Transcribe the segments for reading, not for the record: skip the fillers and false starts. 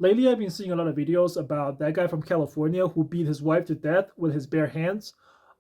Lately, I've been seeing a lot of videos about that guy from California who beat his wife to death with his bare hands.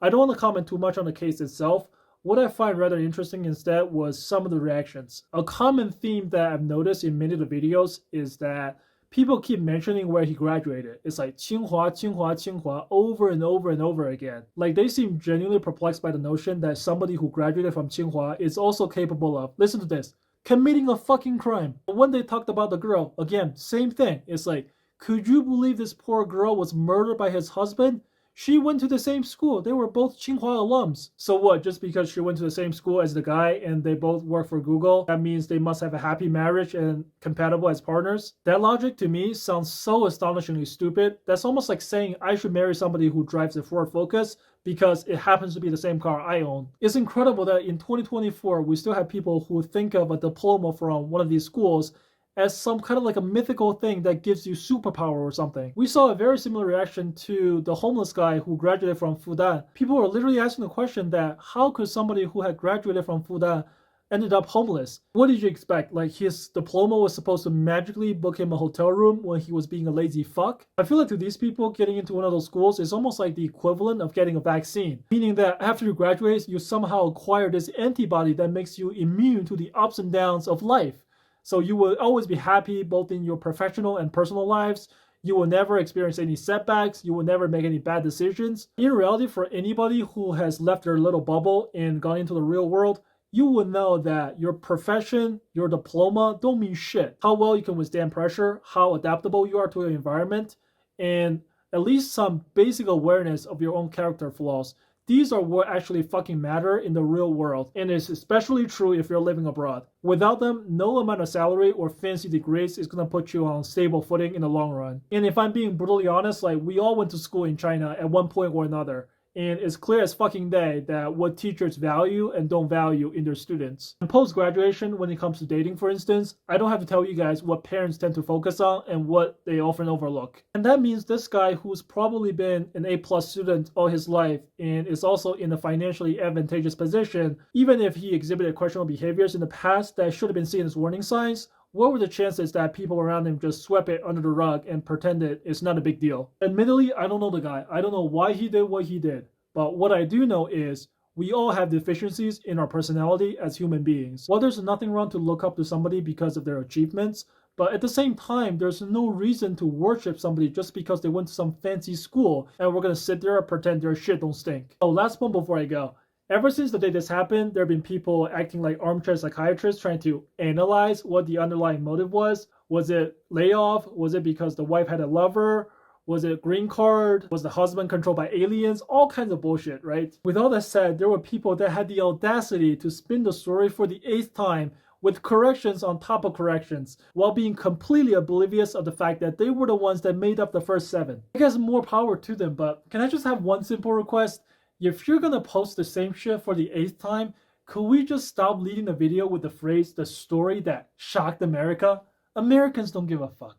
I don't want to comment too much on the case itself. What I find rather interesting instead was some of the reactions. A common theme that I've noticed in many of the videos is that people keep mentioning where he graduated. It's like Tsinghua, Tsinghua, Tsinghua over and over and over again. Like they seem genuinely perplexed by the notion that somebody who graduated from Tsinghua is also capable of, listen to this, committing a fucking crime. When they talked about the girl, again, same thing. It's like, could you believe this poor girl was murdered by his husband? She went to the same school. They were both Tsinghua alums. So what, just because she went to the same school as the guy and they both work for Google, that means they must have a happy marriage and compatible as partners? That logic to me sounds so astonishingly stupid. That's almost like saying I should marry somebody who drives a Ford Focus because it happens to be the same car I own. It's incredible that in 2024, we still have people who think of a diploma from one of these schools as some kind of like a mythical thing that gives you superpower or something. We saw a very similar reaction to the homeless guy who graduated from Fudan. People were literally asking the question that how could somebody who had graduated from Fudan ended up homeless? What did you expect? Like his diploma was supposed to magically book him a hotel room when he was being a lazy fuck? I feel like to these people, getting into one of those schools is almost like the equivalent of getting a vaccine. Meaning that after you graduate, you somehow acquire this antibody that makes you immune to the ups and downs of life. So you will always be happy both in your professional and personal lives. You will never experience any setbacks. You will never make any bad decisions. In reality, for anybody who has left their little bubble and gone into the real world, you will know that your profession, your diploma don't mean shit. How well you can withstand pressure, how adaptable you are to your environment, and at least some basic awareness of your own character flaws. These are what actually fucking matter in the real world, and it's especially true if you're living abroad. Without them, no amount of salary or fancy degrees is gonna put you on stable footing in the long run. And if I'm being brutally honest, like we all went to school in China at one point or another. And it's clear as fucking day that what teachers value and don't value in their students. And post-graduation, when it comes to dating, for instance, I don't have to tell you guys what parents tend to focus on and what they often overlook. And that means this guy who's probably been an A-plus student all his life and is also in a financially advantageous position, even if he exhibited questionable behaviors in the past that should have been seen as warning signs, what were the chances that people around him just swept it under the rug and pretended it's not a big deal? Admittedly, I don't know the guy. I don't know why he did what he did. But what I do know is we all have deficiencies in our personality as human beings. While there's nothing wrong to look up to somebody because of their achievements, but at the same time, there's no reason to worship somebody just because they went to some fancy school and we're gonna sit there and pretend their shit don't stink. Oh, last one before I go. Ever since the day this happened, there have been people acting like armchair psychiatrists trying to analyze what the underlying motive was. Was it layoff? Was it because the wife had a lover? Was it green card? Was the husband controlled by aliens? All kinds of bullshit, right? With all that said, there were people that had the audacity to spin the story for the 8th time with corrections on top of corrections, while being completely oblivious of the fact that they were the ones that made up the first 7. I guess more power to them, but can I just have one simple request? If you're gonna post the same shit for the 8th time, could we just stop leading the video with the phrase, the story that shocked America? Americans don't give a fuck.